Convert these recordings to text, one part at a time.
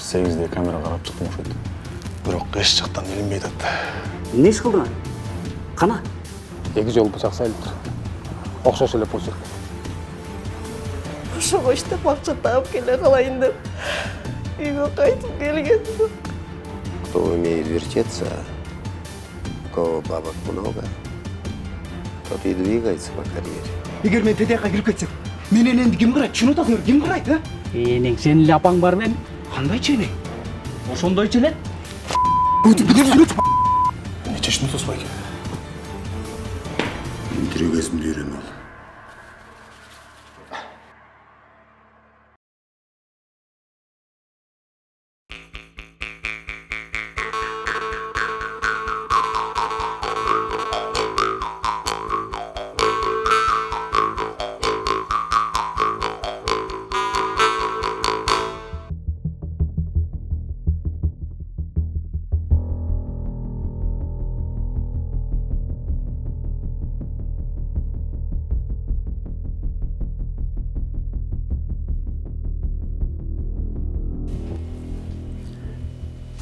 8'de kamera qarab chiqdim o'sha. Biroq esh жактан билинбей атат. Не ish qilding? Qana? 2 жол бычак сайлыптыр. Окшош эле почерк. Ошо коштоп акча таап келе калайын деп үйгө кайтып келгенмин. Кто умеет вертеться, у кого бабок много, тот и двигается по карьере. Егер мен ТТХ кирип кетсем, менен энди ким карайт? Түшүнүп атасыңар, ким карайт, а? Энең, сенин эле апаң бар мен. Кандайчы энең? Ошондойчу эле. Не чечми тоспай экен. Интервью кезинде үйрөнүп ал.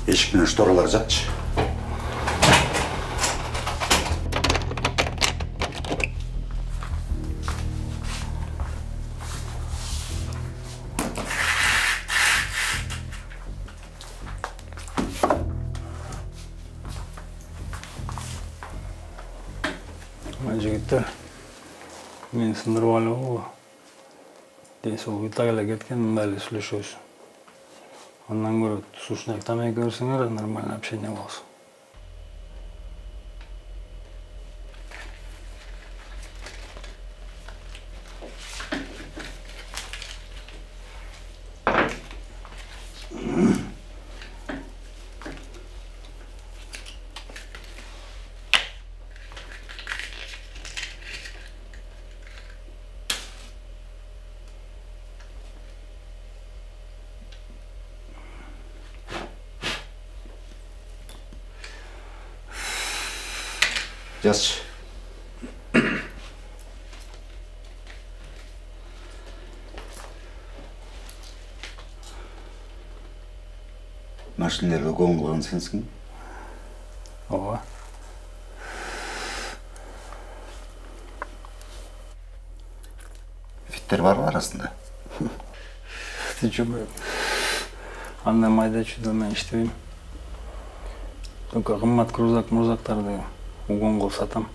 Eşik менен шторалар жатчы. Жигиттер, мен сындырып алып, дейсі ол Италияға кеткен, мындай сүйлөшөбүз. Ondan göre suçnak tamaya görürsünler, normal общение olsun. Жазчы. Машинелерге көңіл қылған сенсің? Ооба. Фиттер бар арасында? Тичөбөй. Андай майда чүйдө мен иштебейм. Только кымбат мурзактарды угон кылып сатам.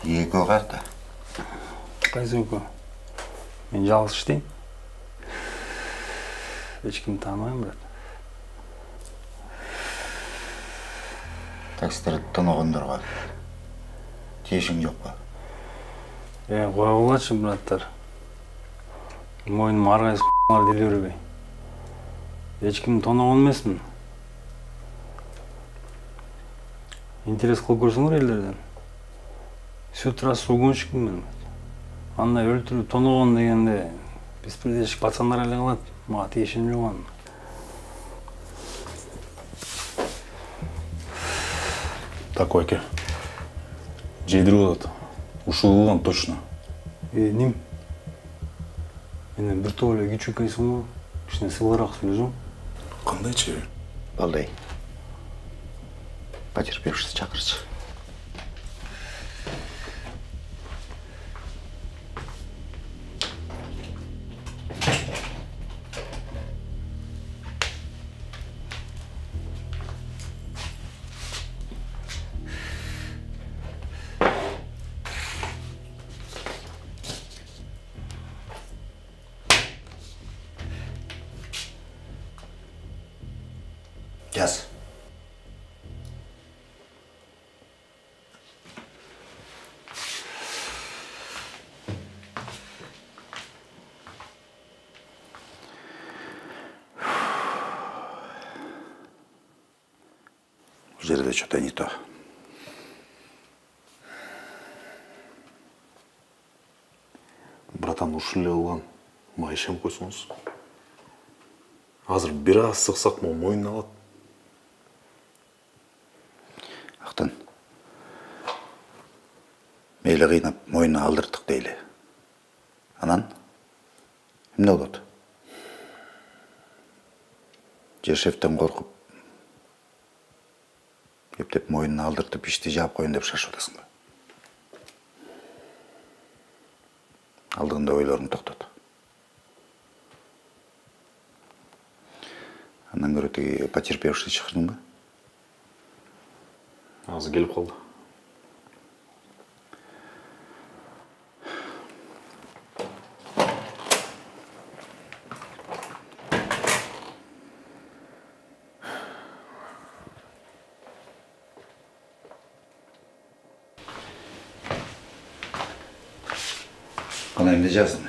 Экөө карта? Кайсы экөө? Мен жалгыз иштейм. Эч кимди тааныбайм, брат. Такситерди тоногондорго тиешиң жокпу? Кое кылачы, браттар. Мойнум ар кайсы деле бербей. Эч кимди тоногон эмесмин. Интерес кылып көрсөңөр элдерден. Сөт раз угонщикмин мен. Андай өлтүрүп тоногон дегенде беспредельщик пацандар эле кылат. Мага тиешим жок анын. Так, Ойке. Жейдирип атат. Ушул кылган точно. Ним? Менен бир топ эле кичүү экенсиң го. Кичине сылыраак сүйлөсөң. Кандайчы? Балдай. Потерпевшийся чакырчы. Жаз. В жерде что-то не то. Братан, ушул эле кылган. Мага ишенип койсоңуз. Азыр бир аз сыксак мойнуна алат. Ақтан. Мейлі қиынап мойнына алдырдық дейлі. Анан, эмне болот? Жешевтен коркуп, ептеп мойнына алдыртып ишти жаап коюн деп шашып атасың ба? Алдыңда ойлоруң токтот. Андан көрө тиги потерпевший чакырдың ба? Азыр келип калды. Кана эмне жаздың?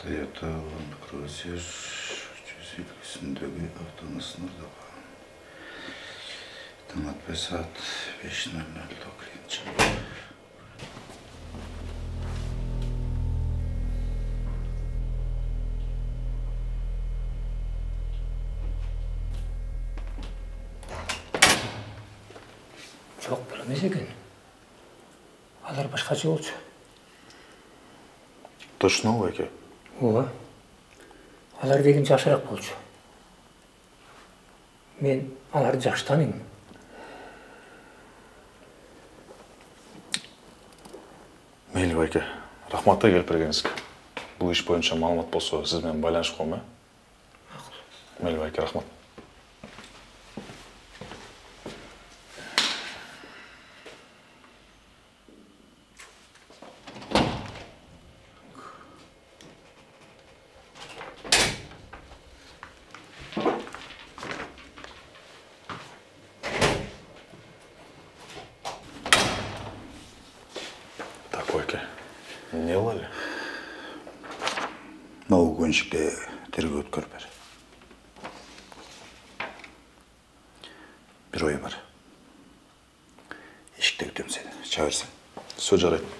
Toyota Land Cruiser 350-сіндегі автонасынырдағы. Таң атпай саат 5:00-да клиент чықты. Жоқ, бұл емес екен. Алар башкача болчу. Точно ол эке? Ооба. Алар деген жакшыраак болчу. Мен аларды жакшы тааныйм. Мейли байке, рахмат да келип бергениңизге. Бул иш боюнча маалымат болсо, сиз менен байланышып коем, э? Мейли байке, рахмат. Не лали? Могу гонщикке тергөө өткөрүп бер. Бир ой бар. Эшикте күтөм сени. Чыга берсең. Сөз жарайт.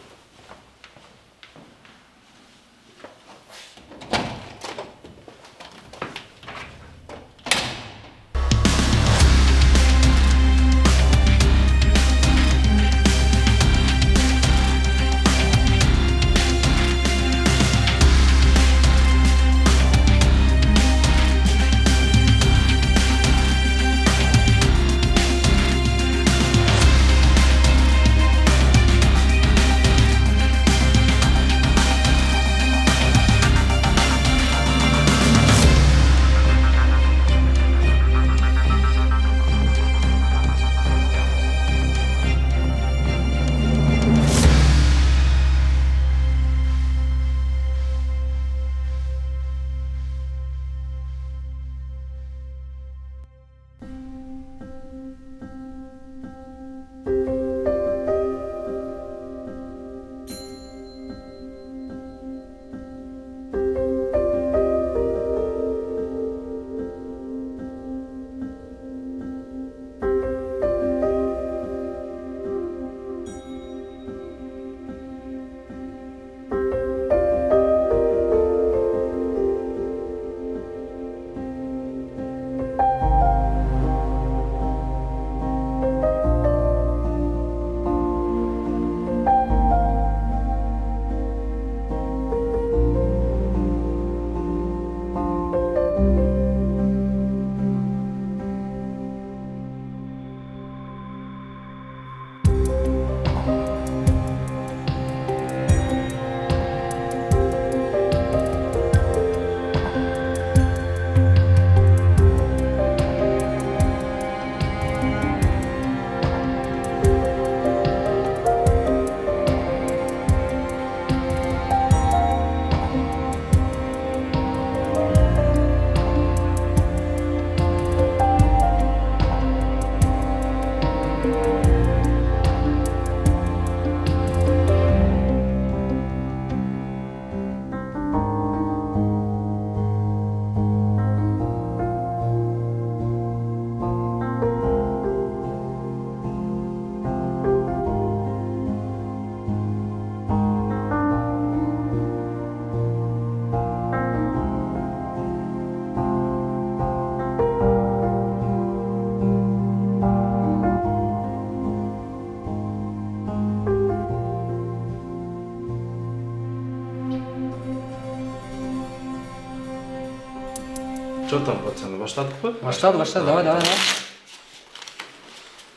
Что там, пацаны, баштадық па? Баштады, давай.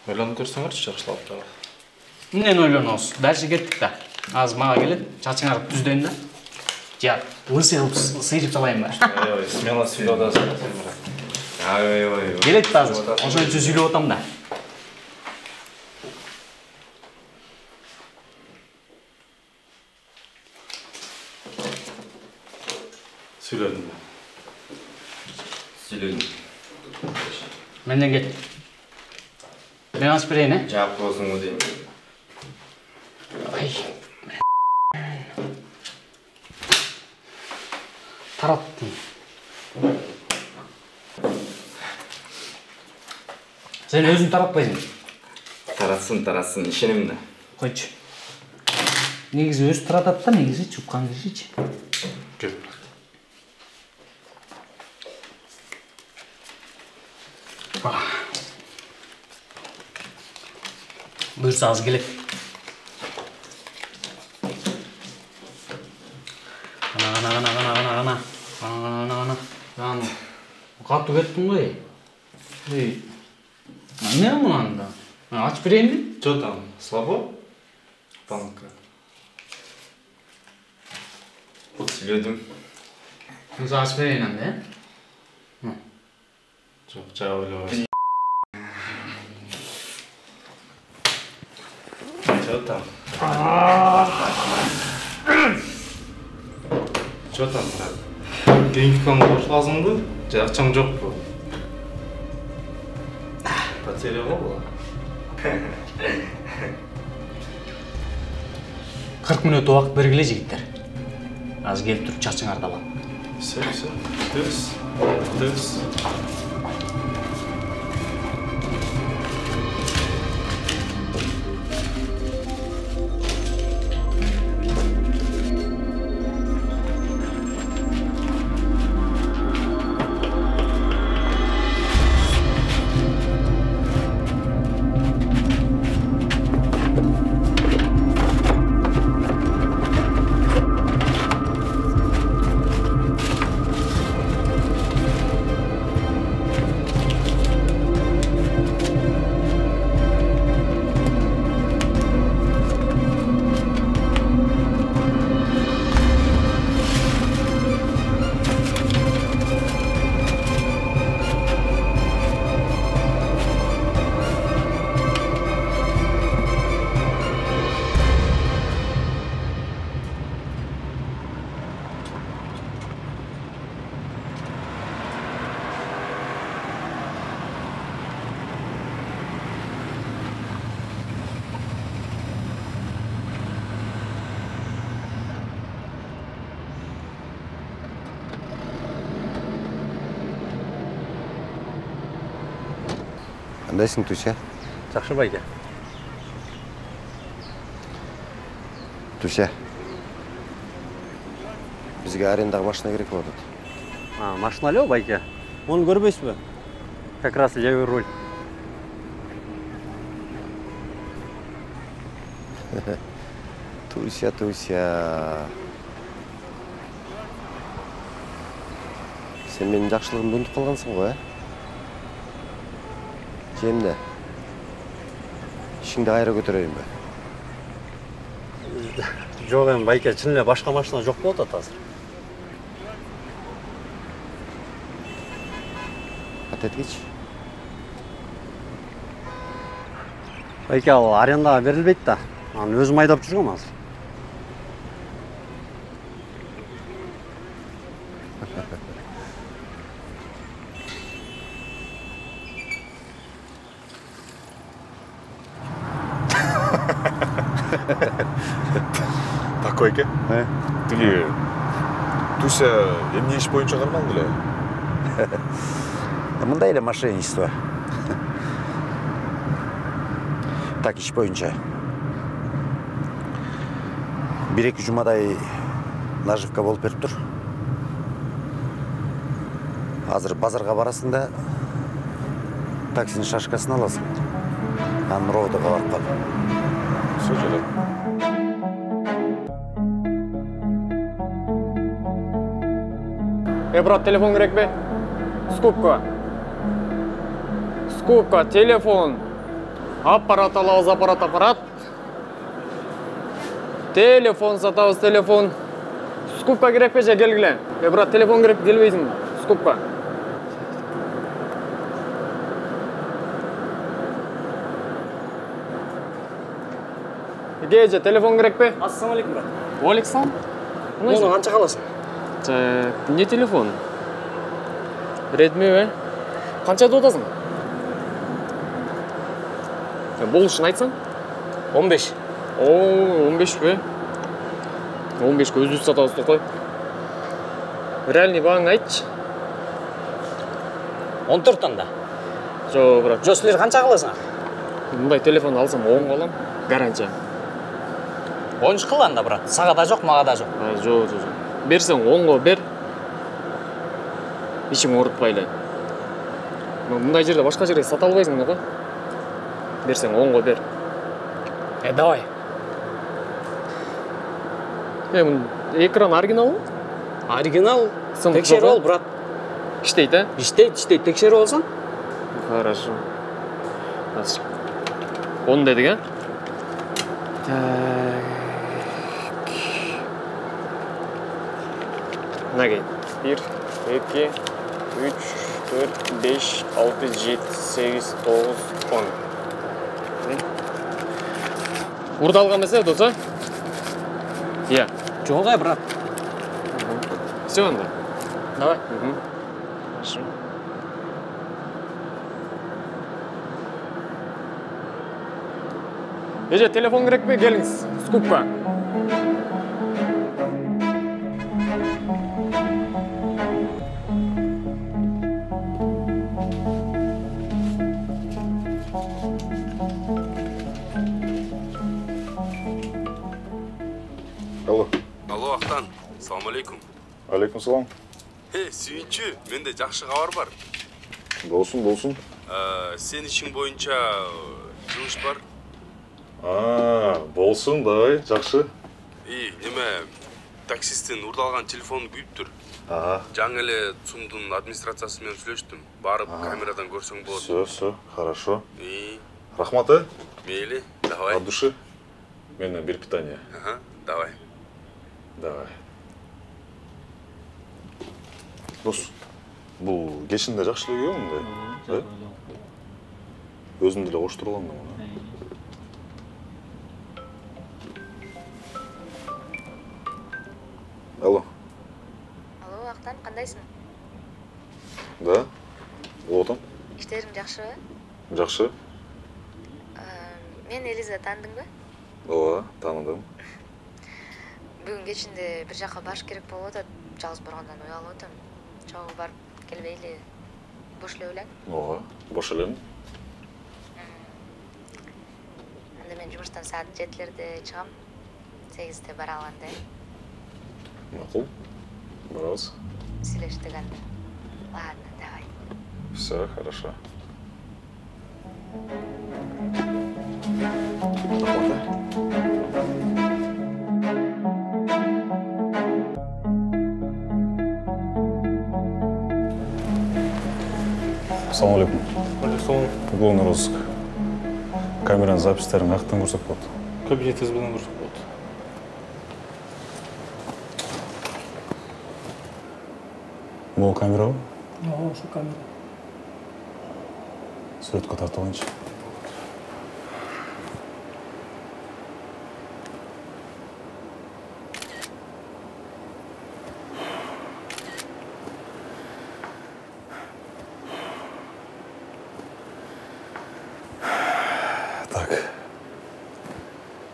Ойланып көрсеңерші, жақшылап жағы. Эмнени ойлонобуз? Дальше кеттик да. Азыр мага келет, чачыңарды түздөн да. Жа, лысый кылып сыйрып салайын ба? Ой, смело сүйлеп атасың. Ой. Келет да азыр. Ошон үчүн сүйлөп атам да. Сүйлөдүм ба? Сүйлөдүм. Менден кет. Мен ачып берейин, Жаап болсуңбу дейм. Ай. Тараттым. Сен өзүң таратпайсың. Таратсын, ишенем да. Койчу. Негизи өзү таратат да, негизи чуккан кишичи. Кеп. Буюрса азыр келет. Ана. Катуу кеттиң ғой. Не мынанда? Ачып берейинби? Что там, слабо? Панка. Сүйлөдүм. Өзү ачып берейин анда, Жоқ, жағы ойлабайсың. Что там? Что там, брат? Клиниканы қосыласың ба? Ақшаң жоқ па? Потеря ғой? 40 мүнөт убакыт бергиле жигиттер. Азыр келип туруп чачыңарды алам. Все. Тырс. Қандайсың, Туся? Жақшы байке. Туся, бізге арендаға машина керек болады. Машина алё, байке. Оны көрбейсіз бе? Как раз левый руль. Туся. Сен менің жақшылығымды ұмытып қалғансың ғой, Жемді. Ішіңді қайра көтерейін бе? Жоқ, енді байке, шынымен башқа машина жоқ болды қазір. Әтеткеш? Байке, ал арендаға берілбейді да. Аны өзім айдап жүргем азыр. Такой ке? Тіге, Туся емне іш бойынша қармалды ле? Мындай эле мошенничество. Так, иш боюнча. 1-2 жумадай наживка болуп берип тур. Азыр базарга барасың да таксинин шашкасын аласың. Анан Ровдого барып кал. Все жарат. Брат, телефон керек бе? Скупка. Скупка, телефон. Аппарат алабыз, аппарат. Телефон сатабыз, телефон. Скупка керек пе же, келгиле. Брат, телефон керек, келбейсің. Скупка. Геже, телефон керек пе? Ассалаумалейкум, брат. Уалейкум. Оны қанша қаласың? Не телефон? Redmi бе? Қаншада отасың? Бұл үшін айтсаң? 15. О, 15 бе? 15-ке өзі сатабыз қой. Реальный бағың айтшы. 14-тан да. Жо, брат. Жо, сілер қанша қаласың? Бұндай телефон алсам 10 қалам. Гарантия. 13 қыланда, брат. Саға да жоқ, маға да жоқ. Жо. Берсең 10-ға бер. Ешің орытпайлы. Мұндай жерде башқа жерде сата албайсың ғой. Берсең 10-ға бер. Давай. Экран оригинал? Оригинал. Текшері ол, брат. Іштейді, ә? Іштейді. Текшері олсан? Хорошо. 10 дедік, ә? Нәге? 1, 2, 3, 4, 5, 6, 7, 8, 9, 10. Урда алған мәселе, доса? Иә. Жоқ, брат. Все, анда. Давай. Хорошо. Еже, телефон керек пе? Келіңіз. Скупка. Алло, Ақтан. Ассалаумалейкум. Алейкум салам. Сүйінші, менде жақсы хабар бар. Болсын. Сен ішің бойынша жұмыс бар. Болсын, давай, жақсы. Неме, таксистен ұрдалған телефоны күйіп тұр. Жаңа әлі ЦУМдың администрациясымен сөйлештім. Барып камерадан көрсең болады. Все, хорошо. Рахмат, ә? Мейлі, давай. От души. Мене бір питание. Давай. Дос, бұл кешінде жақсы өйе мұндай? Өзімді де қоштыр оламын оны. Алло, Ақтан, қандайсың? Да, болатам. Іштерің жақшы ба? Жақсы. Мен Элиза, таныдың ба? Ооба, таныдым. Бүгін кешінде бір жаққа барыш керек болып отыр. Жалғыз барғандан ұялып отырмын. Чоғы барып келбейлі. Бош эле белең? Ооба, бош элем. Анда мен жұмыстан саат 7-лерде чыгам. 8-те бара алганда. Мақұл. Барабыз. Сүйлөштүк анда. Ладно, давай. Все, хорошо. Ассалаумалейкум. Алейкум. Уголовный розыск. Камераның запистерін ақтан көрсек болды. Кабинетіңізбен көрсек болды. Бұл камера ба? Ошо камера. Суретке тартып алайыншы.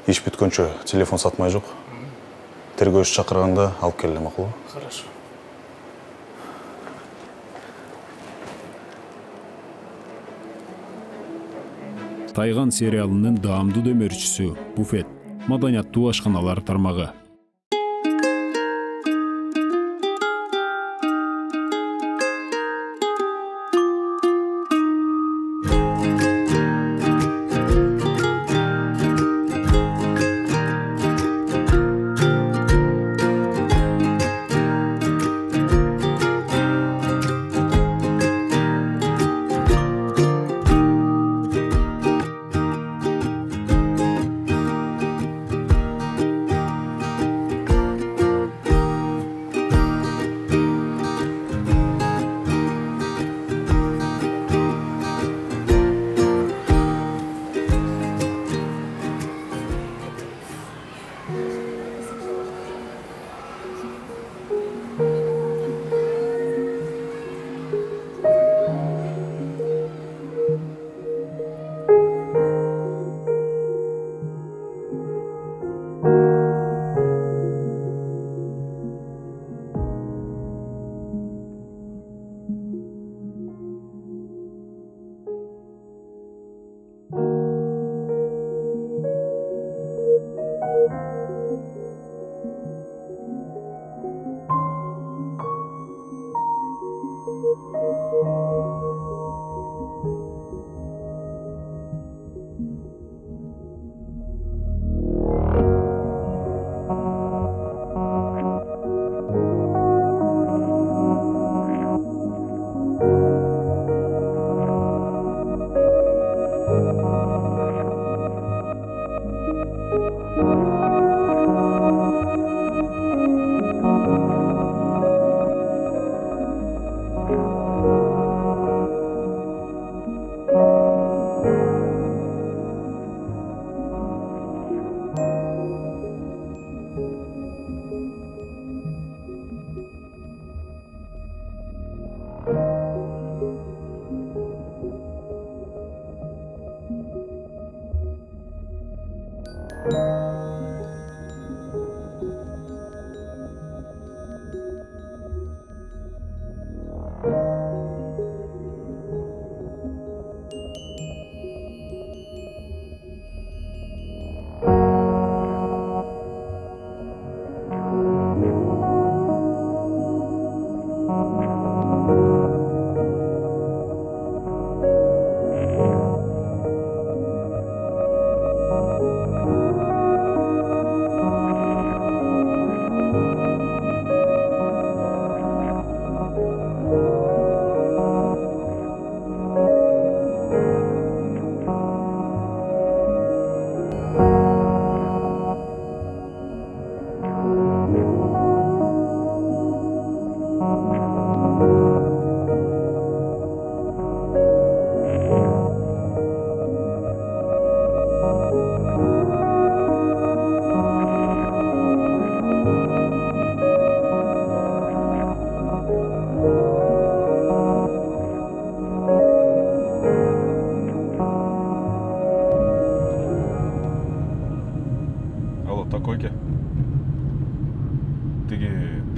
Еш бүткөнчө телефон сатмай жоқ. Тергөөчү чакырганда алып келе, мақұл ба? Хорошо. Тайган сериалынын даамдуу дөмөрчүсү Буфет, маданияттуу ашканалар тармагы.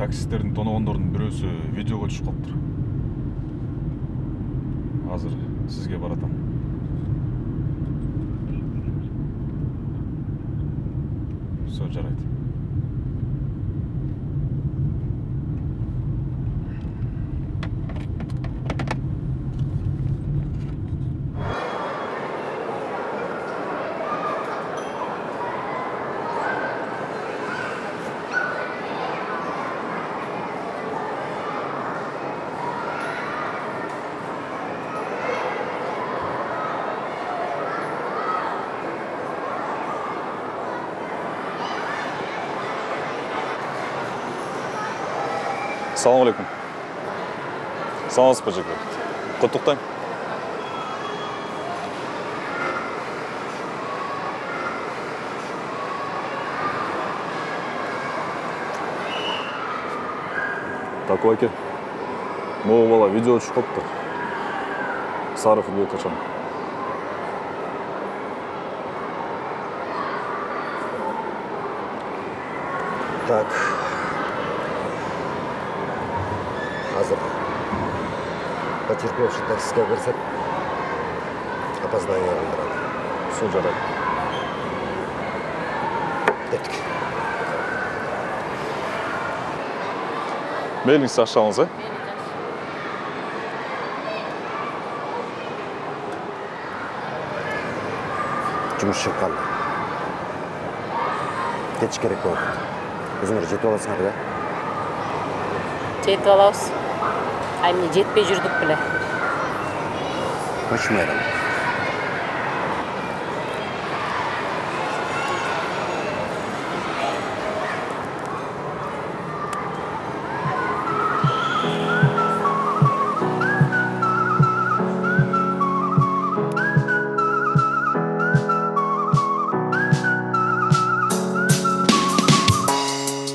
Таксистердин тоногондордун бирөөсү видеого түшүп калыптыр. Азыр сизге баратам. Все жарайт. Assalomu alaykum. Sog'siz bojaka. Qutuqdan. Такой aka. Mo'g'ul bola video tushib qolibdi. Sari futbolkacham. Так. Азыр потерпевший таксиге кірсек, опоздание қалдырады. Су жарайды. Кеттік. Белгісі ашалыңыз, Жұмыс шыққан. Кетіш керек болды. Өзіңдер жетіп аласыңдар да? Жетіп алабыз. Ай, міне жетпей жүрдік біле. Почему адам?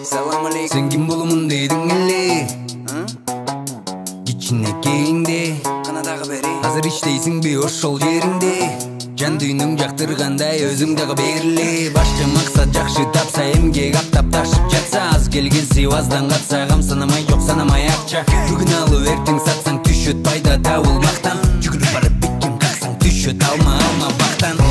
Салам алейкум. Сен ким болумун дедің эле? Кичине кейиңде канадағы бери. Азыр иштейсиң бе ошол жериңде? Жан дүйнөң жактыргандай өзүң дагы бериле. Башка максат жакшы тапса, эмгек аптап ташып жатса, аз келген Сиваздан катса, гам санамай жок санамай акча. Бүгүн алып эртең сатсаң түшөт пайда табылмактан. Жүгүрүп барып битким каксаң түшөт алма бактан.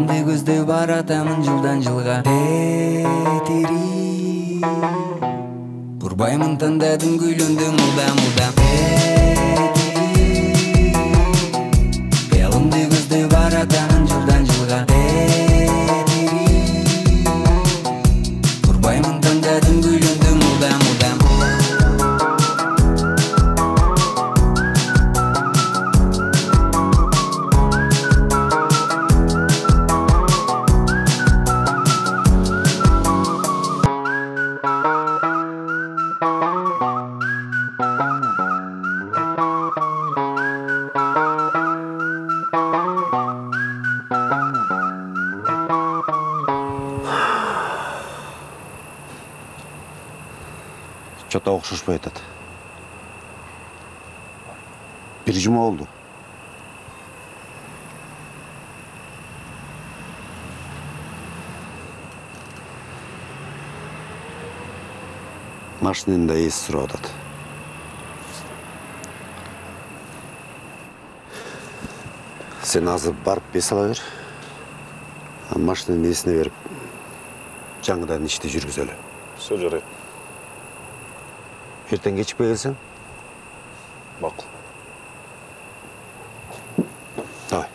кыялымды көздөй баратамын жылдан жылга тетири урбаймын тандадым күйлөндүм мылдам тетири кыялымды көздөй баратамын жылдан жылга тетири урбаймын тандадым күйлөндүм мылдам Что-то окшошпой атат. Бир жума болду. Машинаны да эс сурап атат. Сен азыр барып бес ала бер. Машинаны эсине берип, жаңыдан ишти жүргүзөлү. Все жарайт. Ертең кечикпей келсең? Макул. Давай.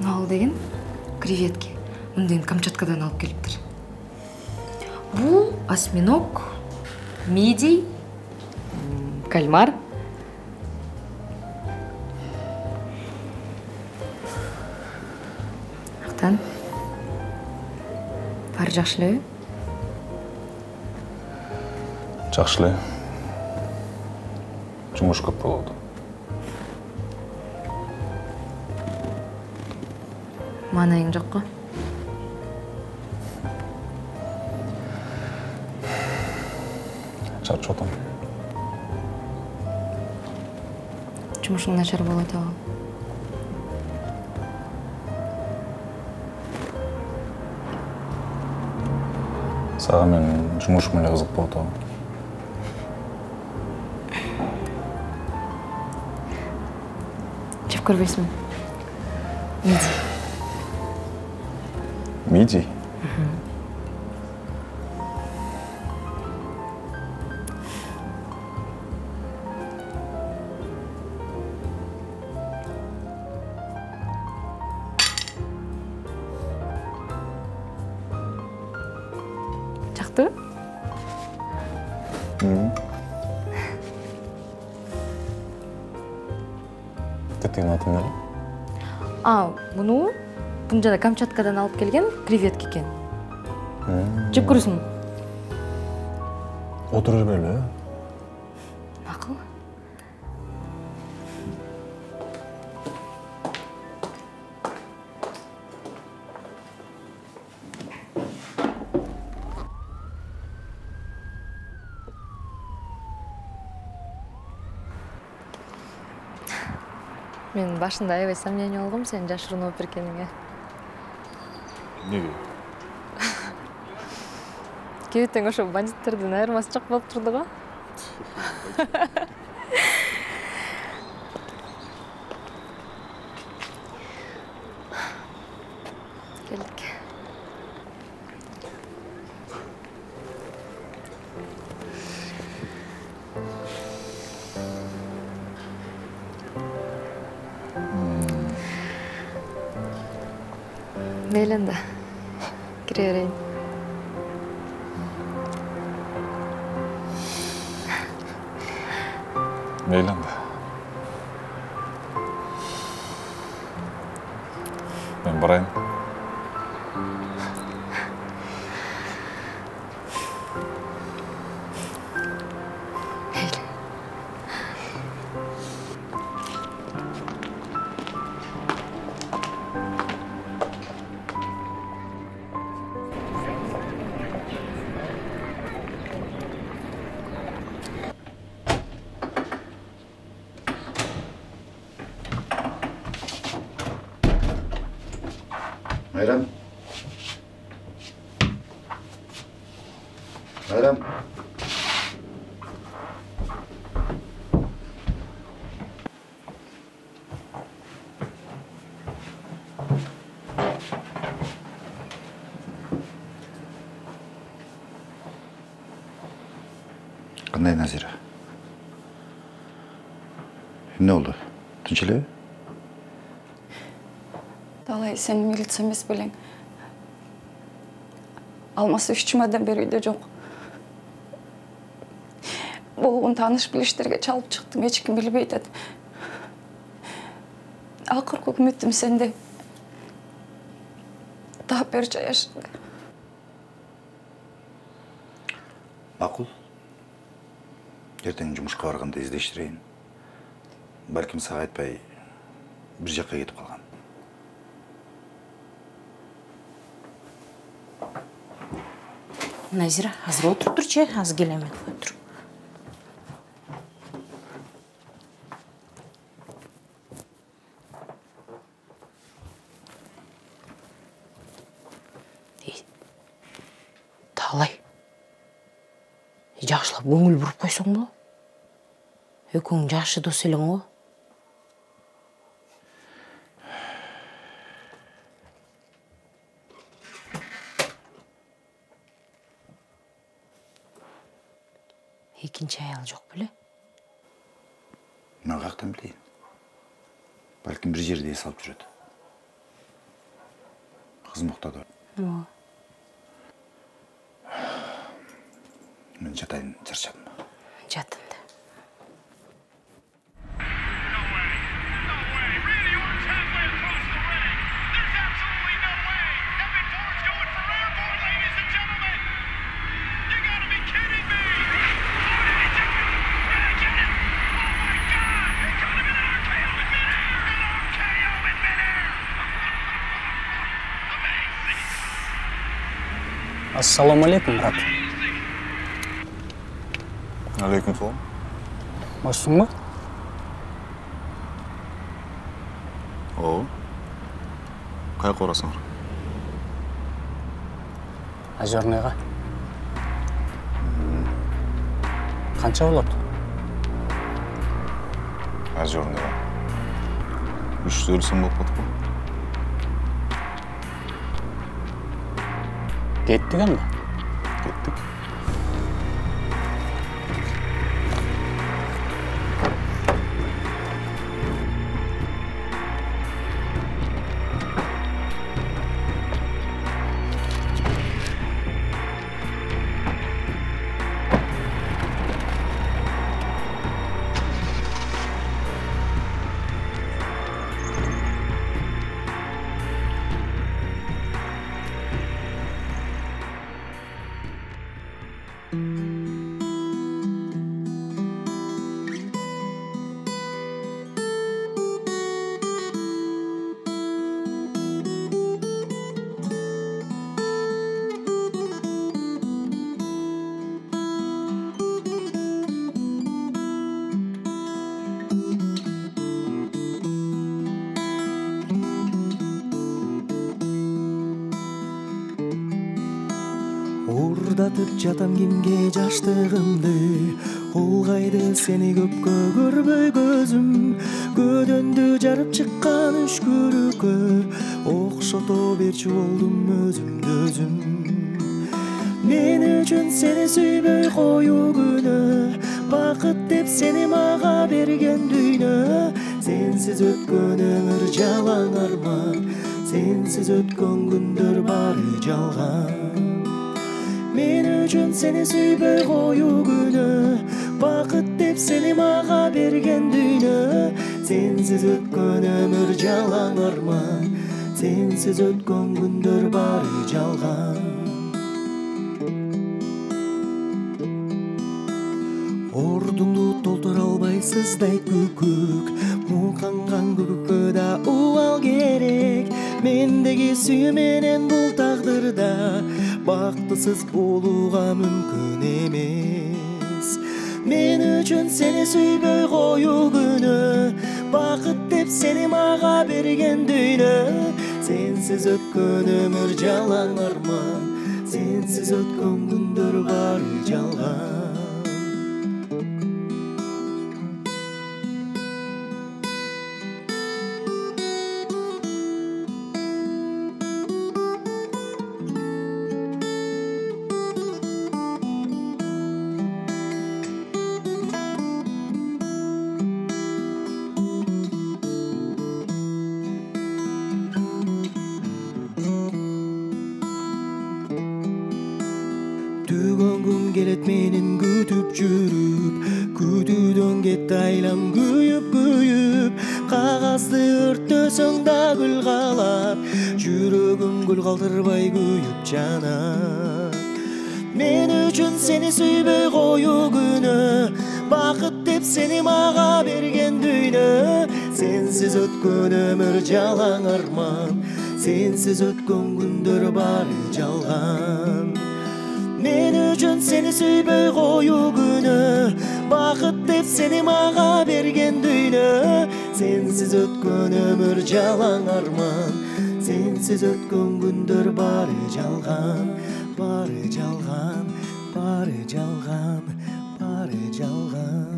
Нал деген креветки. Мындайын Камчаткадан алып келиптир. Бул осьминог, мидий, кальмар. Актан. Баары жакшы элеби? Жакшы эле. Жумуш көп болот. Маанайың жокко? Чарчып атам. Жумушуң начар болот абы. Сага менин жумушум эле кызык болот абы. Жеп көрбөйсүңбү? Мидий. Мидий? Жактыбы? Тетигин аты эмне? Муну жана Камчаткадан алып келген креветки экен. Жеп көрөсүңбү? Отуруп жиберели. Макул. Мен башында аябай сомнение болгом сен жашыруун опер экениңе. Неге? Кебеттен ошо бандиттердин айырмасы жок болуп турду го. Келдик. Мейлі енді, кіре берейін. Мейлі анда. Мен барайын. Майрам. Майрам. Қандай Назира? Не oldu? Tinch элеби? Талай сен милиция емес белең. Алмасы 3 жұмадан бері үйде жоқ. Болуын таныш біліштерге чалып шықтым, ешкім білбейді. Ақыр көкіметтім сенде. Тап бер жаяшынды. Мақұл. Ертең жұмысқа барғанда іздештірейін. Бәлкім саған айтпай бір жаққа кетіп қалған. Назира, азыр отырып тұрчы, аз келемен отыр. Талай. Жақшылап көңіл бұрып қойсың ба? Өкің жақшы дос елің ғой. Екінші аял жоқ біле? Мен қақтан білейін. Бәлкім бір жерде салып жүреді. Қызым ұқтады. Мен жатайын, жаршадым. Жатында. Ассаламу алейкум, брат. Алейкум салам. Бассың ба? О, қай қорасыңыр? Озерныйға. Қанша болады? Озерныйға. 3-4 сом болып баттық қой. Кеттік анда? Кеттік. Уурдатып жатам кимге жаштыгымды, улгайды сени көпкө көрбөй көзүм. Көдөндү жарып чыккан үшкүрүккө окшото берчү болдум өзүмдү өзүм. Мен үчүн сени сүйбөй коюу күнөө, бакыт деп сени мага берген дүйнө. Сенсиз өткөн өмүр жалаң арман, сенсиз өткөн күндөр баары жалган. Мен үчүн сени сүйбөй коюу күнөө, бакыт деп сени мага берген берген дүйнө, сенсиз өткөн өмүр жалаң арман, сенсиз өткөн күндөр бары жалган. Ордуңду толтура албайсыздай күкүк, муканган күкүккө да убал керек. Мендеги сүйүү менен бул тагдырда бактысыз болууга мүмкүн эмес. Мен үчүн сени сүйбөй коюу күнөө, бакыт деп сени мага берген дүйнө, сенсиз өткөн өмүр жалаң арман, сенсиз өткөн күндөр бары жалган. Түгөн күн келет менин күтүп жүрүп, күтүүдөн кетти айлам күйүп, кагазды өрттөсөң да гүл калат, жүрөгүм гүл калтырбай күйүп жанат. Мен үчүн сени сүйбөй коюу күнөө, бакыт деп сени мага берген дүйнө, сенсиз өткөн өмүр жалаң арман, сенсиз өткөн күндөр бары жалган. Мен үчүн сени сүйбөй коюу күнөө, бакыт деп сени мага берген дүйнө, сенсиз өткөн өмүр жалаң арман, сенсиз өткөн күндөр бары жалган, бары жалган, бары жалган, бары жалган.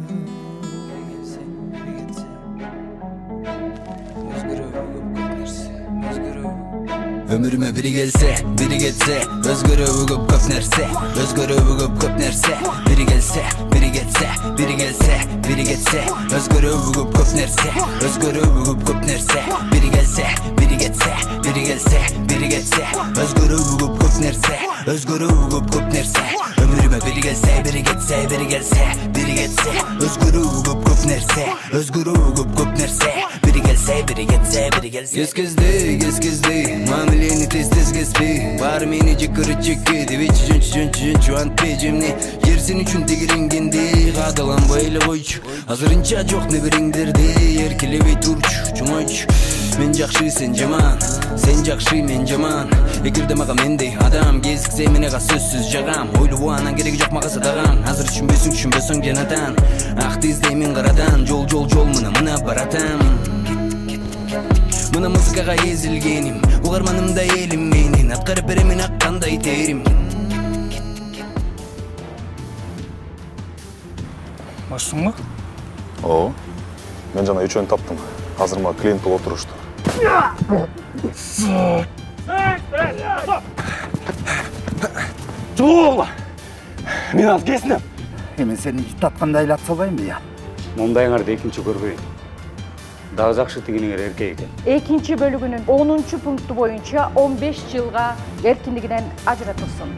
Ömürüme biri gelse, biri geçse, özgürlüğü köp nerse, özgürlüğü köp nerse, biri gelse, biri geçse, biri gelse, biri geçse, özgürlüğü köp nerse, özgürlüğü köp nerse, biri gelse, biri geçse, biri gelse, biri geçse, özgürlüğü köp nerse, özgürlüğü köp nerse, ömürüme biri gelse, biri geçse, biri gelse, biri geçse, özgürlüğü köp nerse, özgürlüğü köp nerse, biri gelse, biri geçse, biri gelse. Gez-gezdi, mamileni tez kespi, bari meni jikiri jikki, devi çün çuantpi jemni, yersin üçün tegirengendi, kadalanbaylı koyçu, hazırınca çok ne biringdirdi, erkelebey turçu, çumoyçu. Men jakşı sen jaman, sen jakşı men jaman. Egirde maga mendey adam, gezikse menega sözsüz jagam. Oylu anan geregi jok maga sadagam. Hazır düşünbösüң janatan, akты izdeymen karadan, jol mına baratam. Mına muzikaga ezilgenim, ugarmanımda elim menin, atkarıp beremen akkандай terim. Başsың mı? Oo, men jana üçöөнү таптым. Азыр мага клиент болуп отурушту. Жол! Мен алып келсиндем. Мен сени ит аткандай айлап салбайм бия. Мондайыңарды экинчи көрбөйүн. Дагы жакшы тигиниңер эркек экен. Экинчи бөлүгүнүн 10-пункту боюнча 15 жылга эркиндигинен ажыратылсын.